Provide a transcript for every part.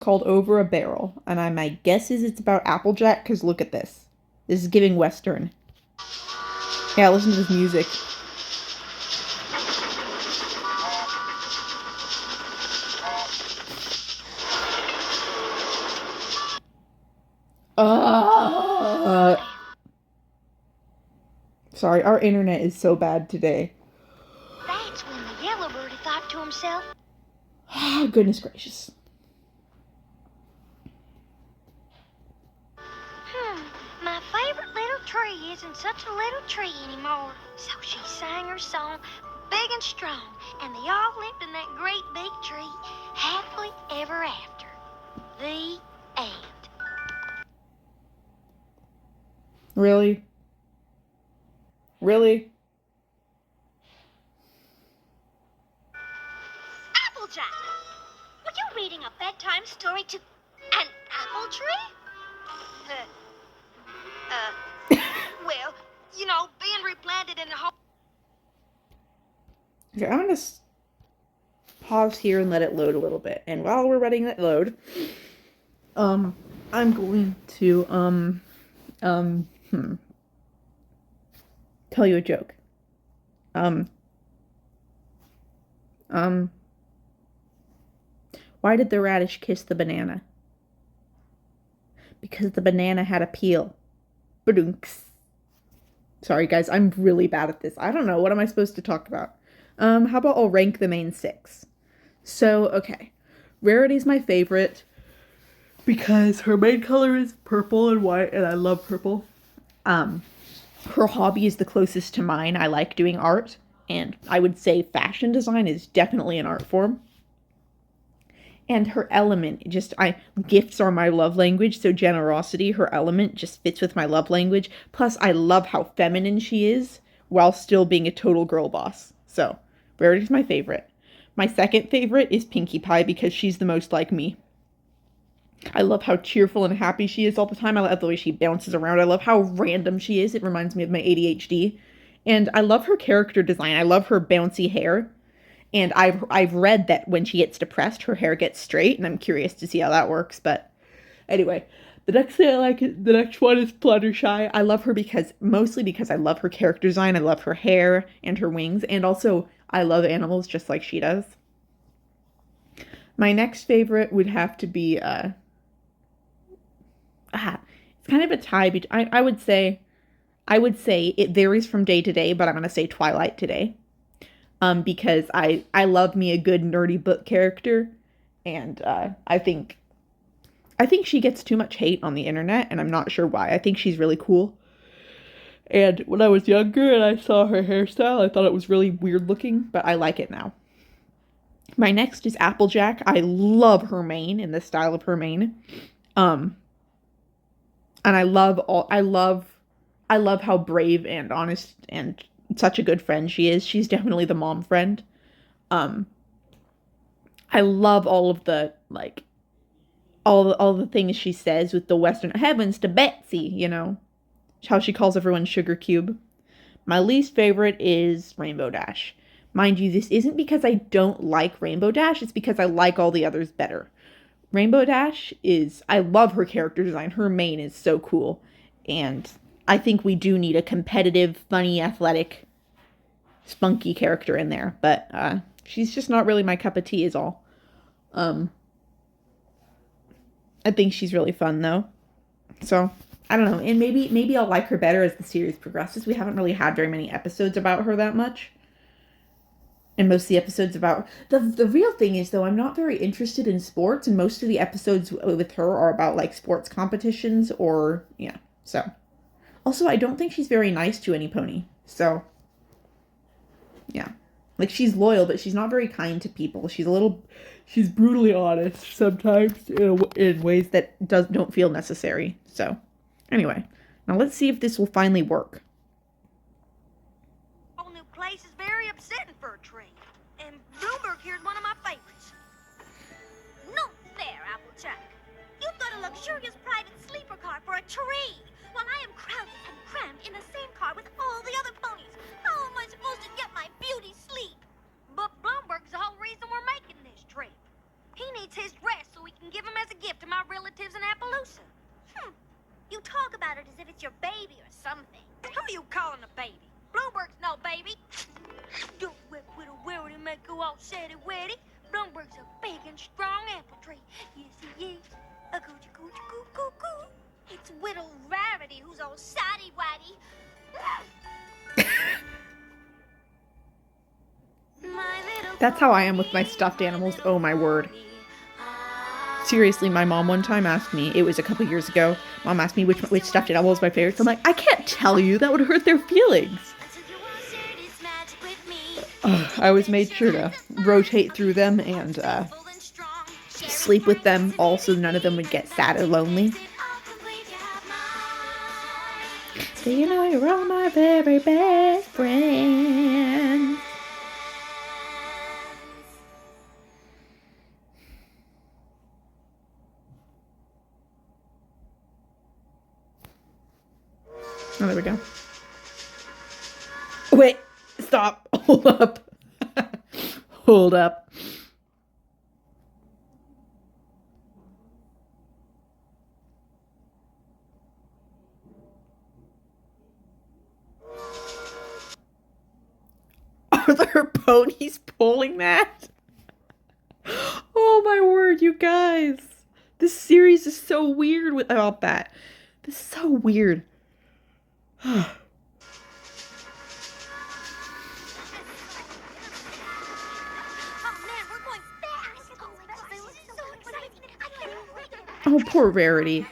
called Over a Barrel, and my guess is it's about Applejack, because look at this. This is giving Western. Yeah, listen to this music. Uh, Sorry, our internet is so bad today. That's when the yellow birdie thought to himself, Goodness gracious. my favorite little tree isn't such a little tree anymore. So she sang her song big and strong, and they all lived in that great big tree happily ever after. The end. Really? Really? Applejack! Were you reading a bedtime story to an apple tree? Well, you know, being replanted in a home. Okay, I'm gonna pause here and let it load a little bit. And while we're letting it load, I'm going to, tell you a joke. Why did the radish kiss the banana? Because the banana had a peel. Badunks. Sorry, guys, I'm really bad at this. I don't know. What am I supposed to talk about? How about I'll rank the main 6? So, okay. Rarity's my favorite because her main color is purple and white, and I love purple. Her hobby is the closest to mine. I like doing art, and I would say fashion design is definitely an art form. And her element, gifts are my love language, so generosity, her element, just fits with my love language. Plus, I love how feminine she is, while still being a total girl boss. So, Rarity's my favorite. My second favorite is Pinkie Pie, because she's the most like me. I love how cheerful and happy she is all the time. I love the way she bounces around. I love how random she is. It reminds me of my ADHD. And I love her character design. I love her bouncy hair. And I've read that when she gets depressed, her hair gets straight, and I'm curious to see how that works. But anyway, the next one is Fluttershy. I love her mostly because I love her character design. I love her hair and her wings, and also I love animals just like she does. My next favorite would have to be it's kind of a tie. I would say it varies from day to day, but I'm gonna say Twilight today. Because I love me a good nerdy book character, and I think she gets too much hate on the internet, and I'm not sure why. I think she's really cool. And when I was younger and I saw her hairstyle, I thought it was really weird looking, but I like it now. My next is Applejack. I love her mane and the style of her mane. And I love how brave and honest and such a good friend she is. She's definitely the mom friend. I love all of the all the things she says with the Western heavens to Betsy, you know, how she calls everyone Sugar Cube. My least favorite is Rainbow Dash. Mind you, this isn't because I don't like Rainbow Dash, it's because I like all the others better. Rainbow Dash I love her character design. Her mane is so cool. And I think we do need a competitive, funny, athletic, spunky character in there. But she's just not really my cup of tea is all. I think she's really fun though. So, I don't know. And maybe I'll like her better as the series progresses. We haven't really had very many episodes about her that much. And most of the episodes about... The real thing is, though, I'm not very interested in sports. And most of the episodes with her are about, like, sports competitions or... Yeah, so... Also, I don't think she's very nice to any pony. So, yeah. Like, she's loyal, but she's not very kind to people. She's brutally honest sometimes in ways that don't feel necessary. So, anyway. Now let's see if this will finally work. Whole new place is very upsetting for a tree. And Bloomberg here's one of my favorites. No fair, Applejack. You've got a luxurious private sleeper car for a tree. While I am crowded and crammed in the same car with all the other ponies, how am I supposed to get my beauty sleep? But Bloomberg's the whole reason we're making this trip. He needs his rest so we can give him as a That's how I am with my stuffed animals. Oh my word. Seriously, my mom one time asked me, it was a couple years ago, mom asked me which stuffed animal was my favorite. So I'm like, I can't tell you, that would hurt their feelings. I always made sure to rotate through them and sleep with them all so none of them would get sad or lonely. So you know you're all my very best friends. Oh, there we go. Wait, stop. Hold up. Hold up. Are there ponies pulling that? Oh my word, you guys. This series is so weird about that. This is so weird. Oh, poor Rarity.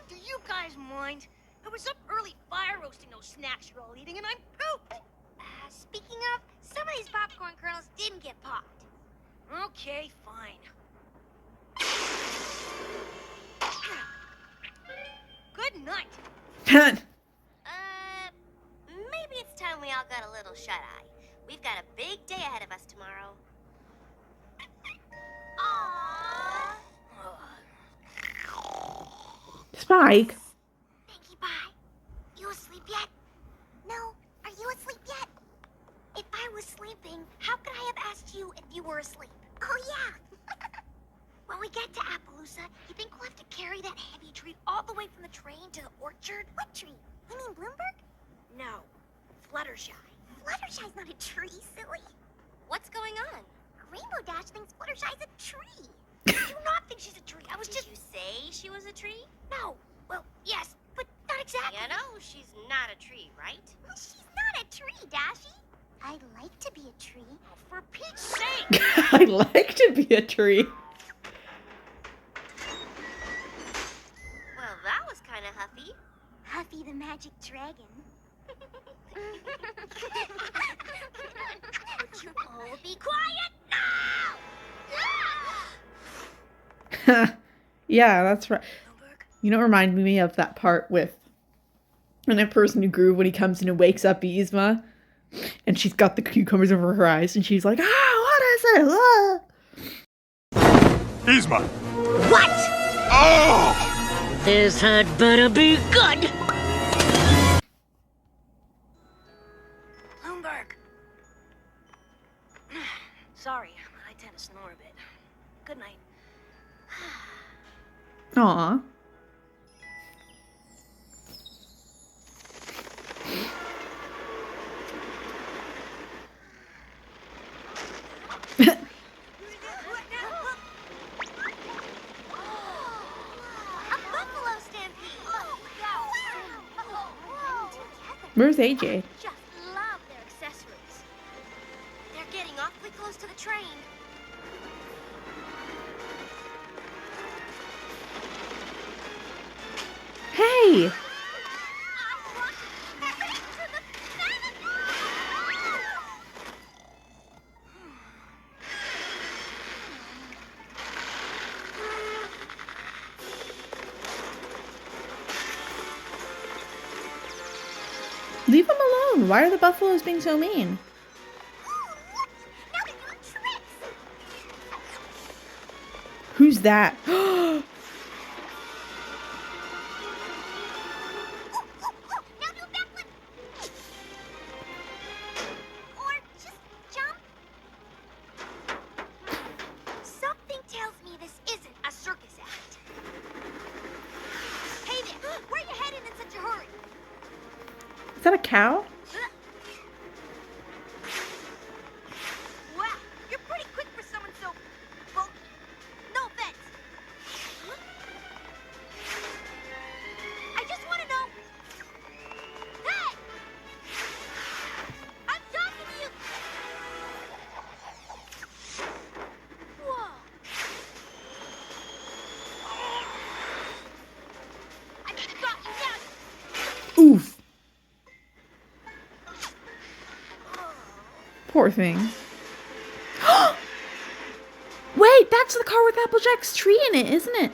Do you guys mind? I was up early fire roasting those snacks you're all eating, and I'm pooped. Speaking of, some of these popcorn kernels didn't get popped. Okay, fine. Good night. Maybe it's time we all got a little shut-eye. We've got a big day ahead of us tomorrow. Spike. Pinkie Pie, you asleep yet? No, are you asleep yet? If I was sleeping, how could I have asked you if you were asleep? Oh, yeah. When we get to Appaloosa, you think we'll have to carry that heavy tree all the way from the train to the orchard? What tree? You mean Bloomberg? No, Fluttershy. Fluttershy's not a tree, silly. What's going on? Rainbow Dash thinks Fluttershy's a tree. I do not think she's a tree. I was Did just... you say she was a tree? No. Well, yes, but not exactly. You know she's not a tree, right? She's not a tree, Dashie. I'd like to be a tree. Oh, for Pete's sake! I like to be a tree. Well, that was kind of Huffy. Huffy the magic dragon. Would you all be quiet now? Yeah, that's right. Bloomberg? You know, it reminded me of that part with in A Person Who Grew when he comes in and wakes up Yzma, and she's got the cucumbers over her eyes, and she's like, what is it? Yzma! What? Oh! This had better be good. Bloomberg. Sorry, I tend to snore a bit. Good night. Aw. A buffalo stampede. Where's AJ? Just love their accessories. They're getting awfully close to the train. Hey! Leave them alone. Why are the buffaloes being so mean? Now they're doing tricks. Who's that? Now do a backflip. Or just jump. Something tells me this isn't a circus act. Hey there! Where are you headed in such a hurry? Is that a cow? Wow, you're pretty quick for someone so... Well, no offense. I just want to know... Hey! Poor thing. Wait, that's the car with Applejack's tree in it, isn't it?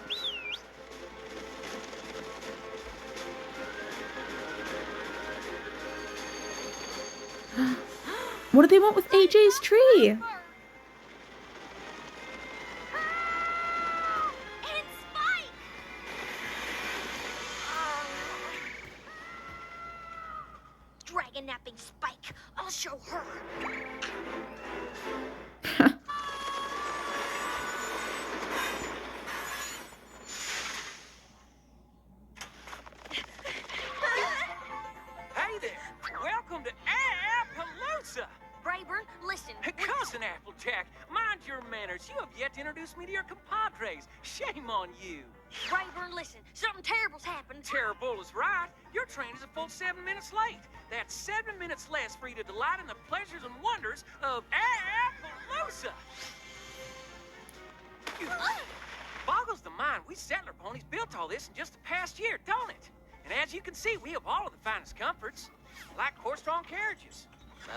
What do they want with AJ's tree? And Spike! Dragon napping Spike. I'll show her. Hey there! Welcome to Appaloosa! Brayburn, listen. Cousin Applejack, mind your manners. You have yet to introduce me to your compadres. Shame on you. Brayburn, listen. Something terrible's happened. Terrible is right. Your train is a full 7 minutes late. That's 7 minutes less for you to delight in the pleasures and wonders of Appaloosa. Boggles the mind. We settler ponies built all this in just the past year, don't it? And as you can see, we have all of the finest comforts, like horse-drawn carriages.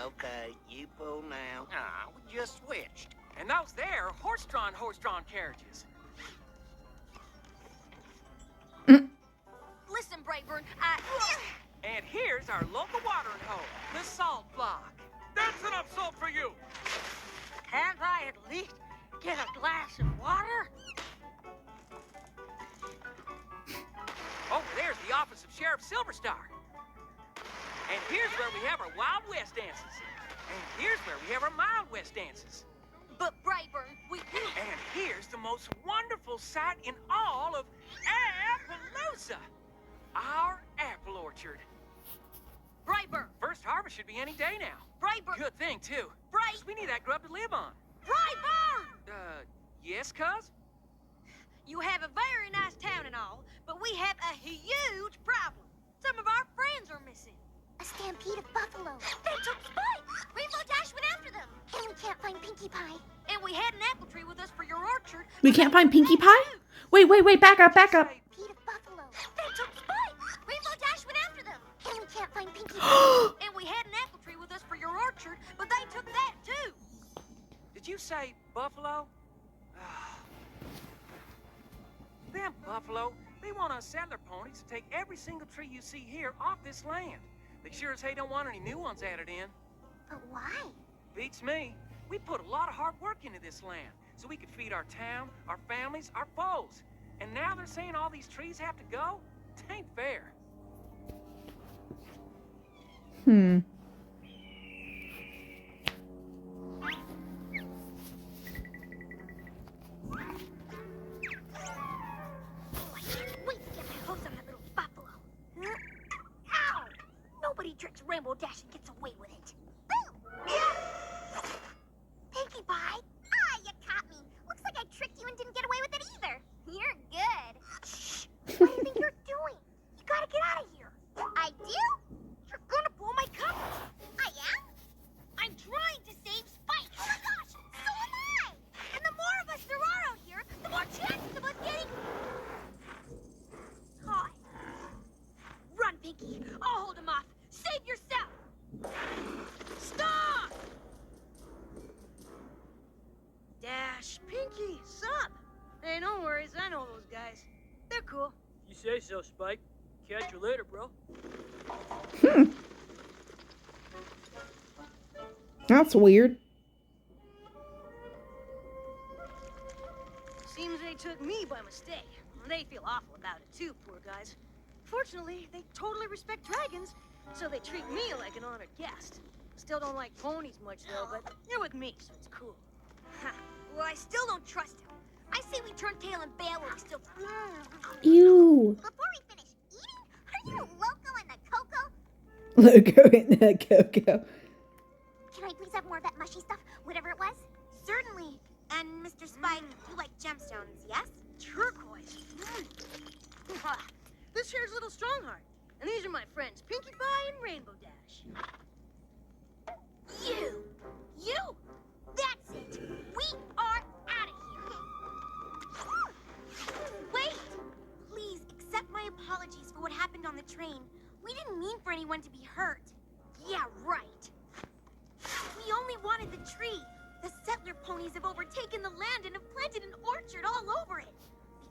Okay, you pull now. Ah, we just switched. And those there are horse-drawn carriages. Listen, Brayburn, And here's our local watering hole, the salt block. That's enough salt for you! Can't I at least get a glass of water? Oh, there's the office of Sheriff Silverstar. And here's where we have our Wild West dances. And here's where we have our Mild West dances. But Brayburn, we... And here's the most wonderful sight in all of Appaloosa. Our apple orchard. Brayburn, First harvest should be any day now. Brayburn, Good thing, too. 'Cause we need that grub to live on. Brayburn! Yes, cuz? You have a very nice town and all, but we have a huge problem. Some of our friends are missing. A stampede of buffalo. They took Spike! Rainbow Dash went after them! And we can't find Pinkie Pie. And we had an apple tree with us for your orchard. We can't find Pinkie Pie? Wait, back up. Stampede of buffalo. They took Spike! Rainbow Dash went after them! And we can't find Pinkie Pie. And we had an apple tree with us for your orchard, but they took that too! Did you say buffalo? Them buffalo, they want us settler ponies to take every single tree you see here off this land. They sure as hey don't want any new ones added in. But why? Beats me. We put a lot of hard work into this land so we could feed our town, our families, our foes. And now they're saying all these trees have to go? It ain't fair. Oh, I can't wait to get my hose on that little buffalo. Ow! Nobody drinks Rainbow Dash and gets away with it. Pinkie Pie? Ah, you caught me. Looks like I tricked you and didn't get away with it either. You're good. Shh. What do you think you're doing? You gotta get out of here. I do? You're gonna pull my cover. I am? I'm trying to save Spike. Oh my gosh, so am I! And the more of us there are out here, the more chances of us getting... caught. Run, Pinkie. I'll hold him off. Save yourself. Stop! Dash, Pinkie, sup? Hey, no worries. I know those guys. They're cool. You say so, Spike. Catch you later, bro. That's weird. Seems they took me by mistake. They feel awful about it too, poor guys. Fortunately, they totally respect dragons, so they treat me like an honored guest. Still don't like ponies much though, but you're with me, so it's cool. Ha. Well, I still don't trust him. I say we turn tail and bail while we still... Ew. Before we finish eating, are you loco in the cocoa? Logo in the cocoa. Can I please have more of that mushy stuff, whatever it was? Certainly. And Mr. Spike, you like gemstones, yes? Turquoise. Ha. This here's Little Strongheart. And these are my friends, Pinkie Pie and Rainbow Dash. You! That's it! We are out of here! Wait! Please accept my apologies for what happened on the train. We didn't mean for anyone to be hurt. Yeah, right. We only wanted have overtaken the land and have planted an orchard all over it.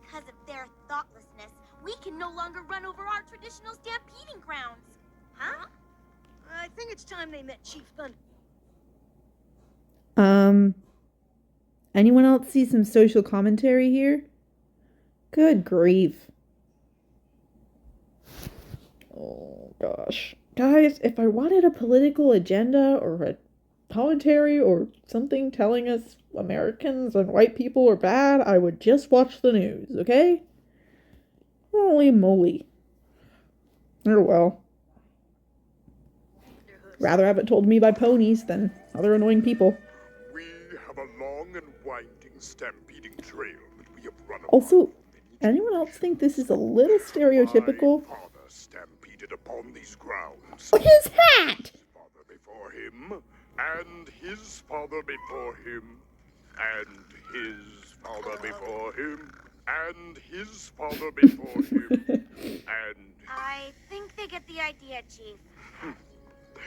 Because of their thoughtlessness, we can no longer run over our traditional stampeding grounds. Huh? I think it's time they met Chief Thunder. Anyone else see some social commentary here? Good grief. Oh, gosh. Guys, if I wanted a political agenda or a commentary or something telling us Americans and white people are bad, I would just watch the news, okay? Holy moly. Oh well. Rather have it told me by ponies than other annoying people. We have a long and winding stampeding trail that we have run upon Also, for many anyone else think this is a little stereotypical? My father stampeded upon these grounds. His hat! His father before him, and his father before him, and his father before him, and his father before him, and I think they get the idea, Chief.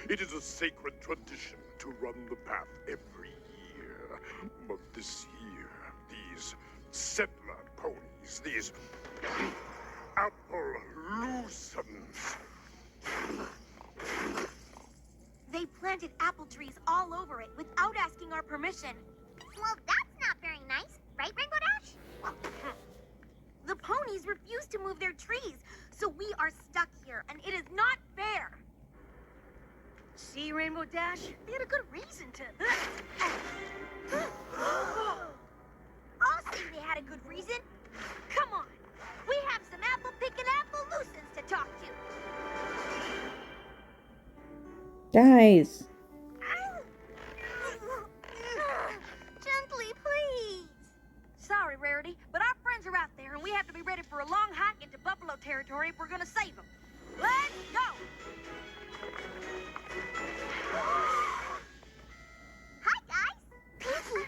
it is a sacred tradition to run the path every year. But this year, these settler ponies, these Appaloosans, They planted apple trees all over it without asking our permission. Well, that's not very nice, right, Rainbow Dash? The ponies refuse to move their trees, so we are stuck here, and it is not fair. See, Rainbow Dash? They had a good reason to. I'll see they had a good reason. Come on, we have some apple-picking Appaloosans to talk to. Guys. Gently, please. Sorry, Rarity, but our friends are out there, and we have to be ready for a long hike into buffalo territory if we're gonna save them. Let's go! Hi, guys. Pinky.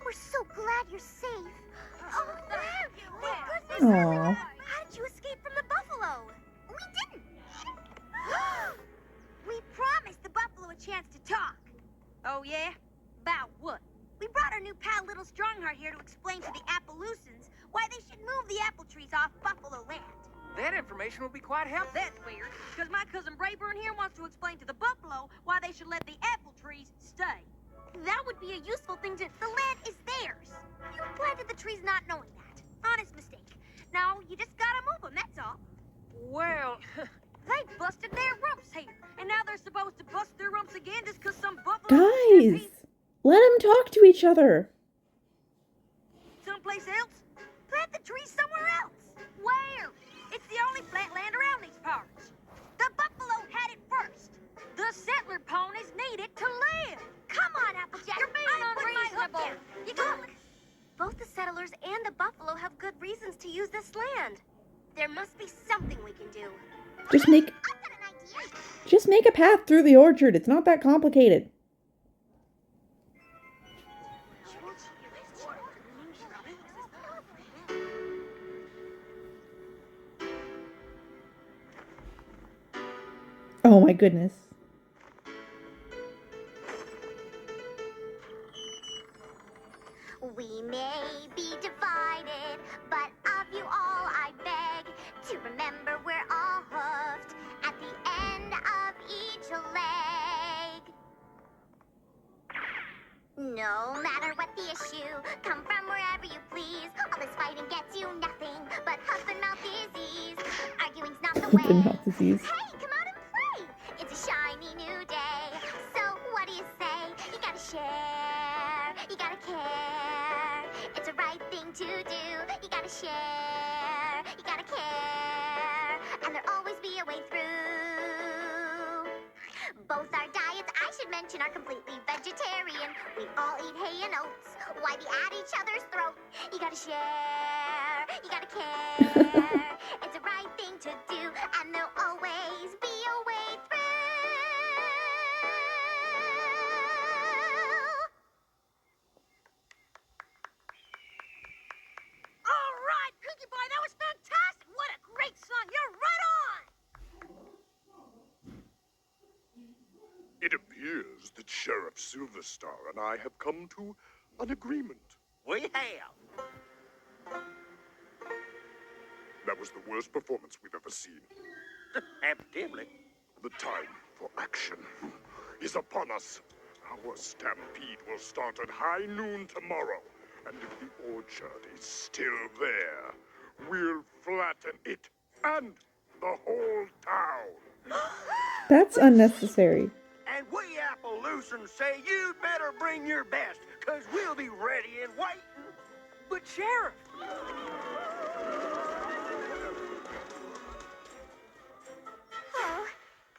We're so glad you're safe. Oh, thank goodness. Aw. How did you escape from the buffalo? We didn't. We promised the buffalo a chance to talk. Oh, yeah? About what? We brought our new pal Little Strongheart here to explain to the Appaloosans why they should move the apple trees off buffalo land. That information will be quite helpful. That's weird, because my cousin Brayburn here wants to explain to the buffalo why they should let the apple trees stay. That would be a useful thing to... The land is theirs. You planted the trees not knowing that. Honest mistake. Now, you just gotta move them, that's all. Well, They busted their rumps here, and now they're supposed to bust their rumps again just because some buffalo... Guys! Let them talk to each other. Someplace else? Plant the trees somewhere else. Where? It's the only flat land around these parts. The buffalo had it first. The settler ponies need it to live. Come on, Applejack. You're being unreasonable. You got it. Both the settlers and the buffalo have good reasons to use this land. There must be something we can do. Just make I've got an idea. just make a path through the orchard. It's not that complicated. Oh my goodness. We may be divided, but of you all I beg to remember we're all hoofed at the end of each leg. No matter what the issue, come from wherever you please. All this fighting gets you nothing but huff and mouth disease. Arguing's not the way. Open mouth disease. Hey, come out and play. It's a shiny new day. So what do you say? You gotta share. You gotta care. It's a right thing to do. You gotta share. You gotta care. And there'll always be a way through. Both our diets, I should mention, are completely vegetarian. We all eat hay and oats. Why be at each other's throat? You gotta share. You gotta care. It's a right thing to do, and there'll always be a way through. All right, Pinkie Pie, that was fantastic. What a great song. You're right on. It appears that Sheriff Silverstar and I have come to an agreement. We have. That was the worst performance we've ever seen. Evidently. The time for action is upon us. Our stampede will start at high noon tomorrow. And if the orchard is still there, we'll flatten it and the whole town. That's unnecessary. And we Appaloosans say you'd better bring your best, because we'll be ready and waiting. But Sheriff, Oh,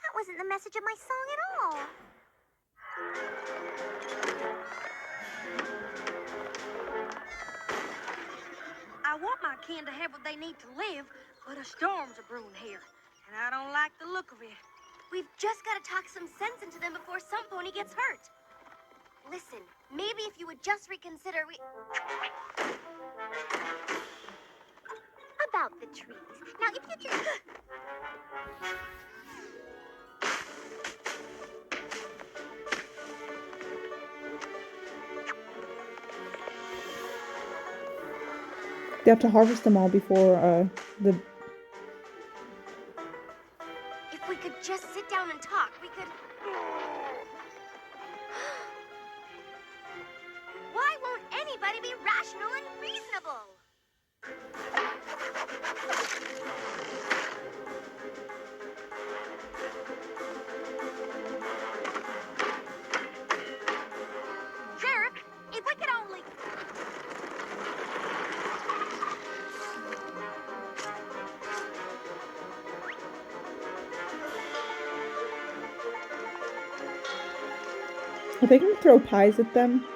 that wasn't the message of my song at all. I want my kin to have what they need to live, but a storm's a brewing here, and I don't like the look of it. We've just got to talk some sense into them before some pony gets hurt. Listen, maybe if you would just reconsider about the trees. Now, if you just... They have to harvest them all before the. If we could just sit down and talk, we could... Why won't anybody be rational and reasonable? Sheriff, if we could only... Are they gonna throw pies at them?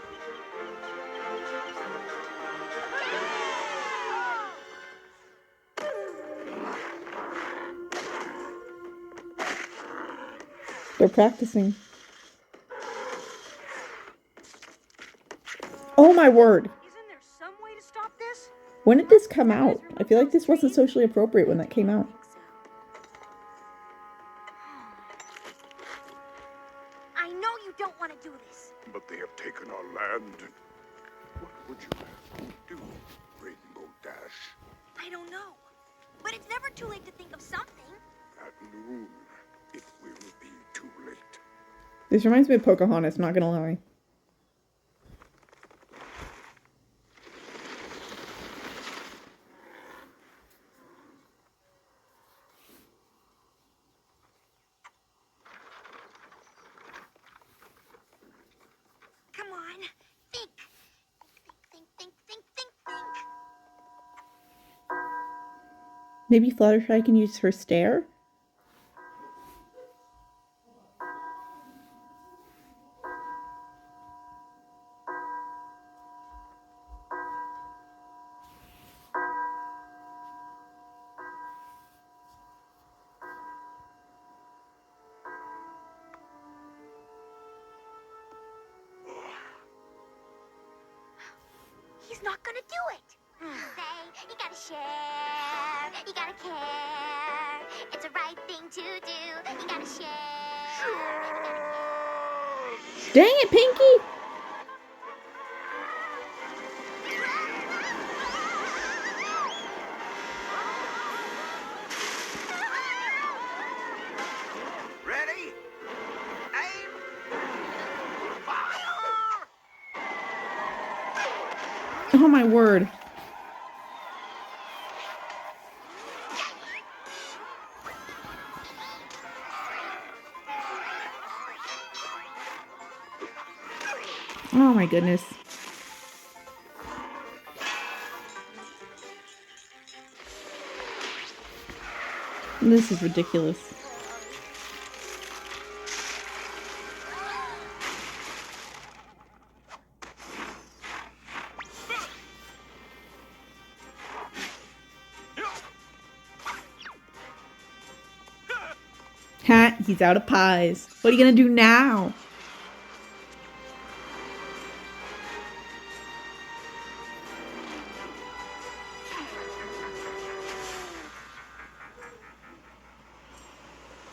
They're practicing. Oh my word! Isn't there some way to stop this? When did this come out? I feel like this wasn't socially appropriate when that came out. I know you don't want to do this. But they have taken our land. What would you have me do, Rainbow Dash? I don't know. But it's never too late to think of something. At noon, it will be too late. This reminds me of Pocahontas, not gonna lie. Come on. Think. Think. Maybe Fluttershy can use her stare? He's not gonna do it. Say, you gotta share. You gotta care. It's the right thing to do. You gotta share. Dang it, Pinky! Ready? Aim! Fire! Oh my word. Oh my goodness. This is ridiculous. Ha, he's out of pies. What are you gonna do now?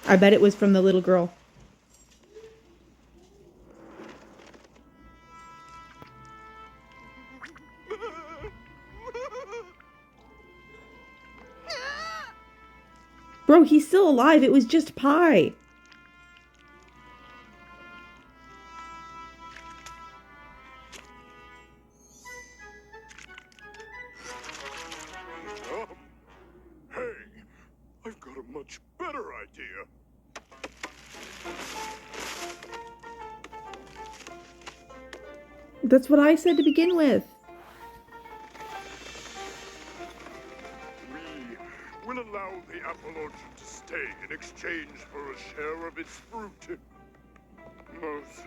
I bet it was from the little girl. Bro, he's still alive. It was just pie. Hey, I've got a much better idea. That's what I said to begin with. We will allow the apple orchard to stay in exchange for a share of its fruit. Most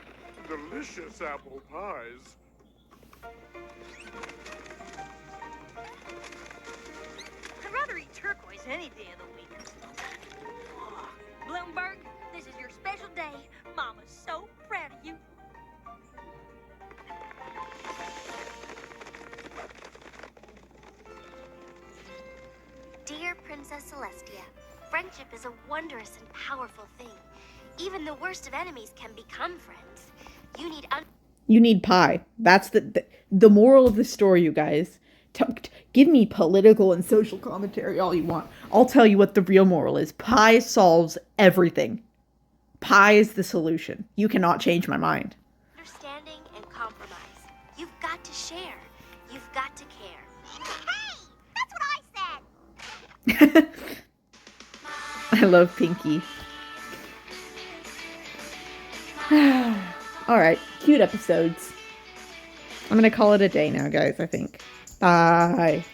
delicious apple pies. I'd rather eat turquoise any day of the week. Bloomberg, this is your special day. Mama's so proud of you. Dear Princess Celestia, friendship is a wondrous and powerful thing. Even the worst of enemies can become friends. You need pie. That's the moral of the story, you guys. Give me political and social commentary all you want. I'll tell you what the real moral is. Pie solves everything. Pie is the solution. You cannot change my mind. Understanding and compromise. You've got to share. You've got to care. Hey! That's what I said! I love Pinky. Alright, cute episodes. I'm gonna call it a day now, guys, I think. Bye.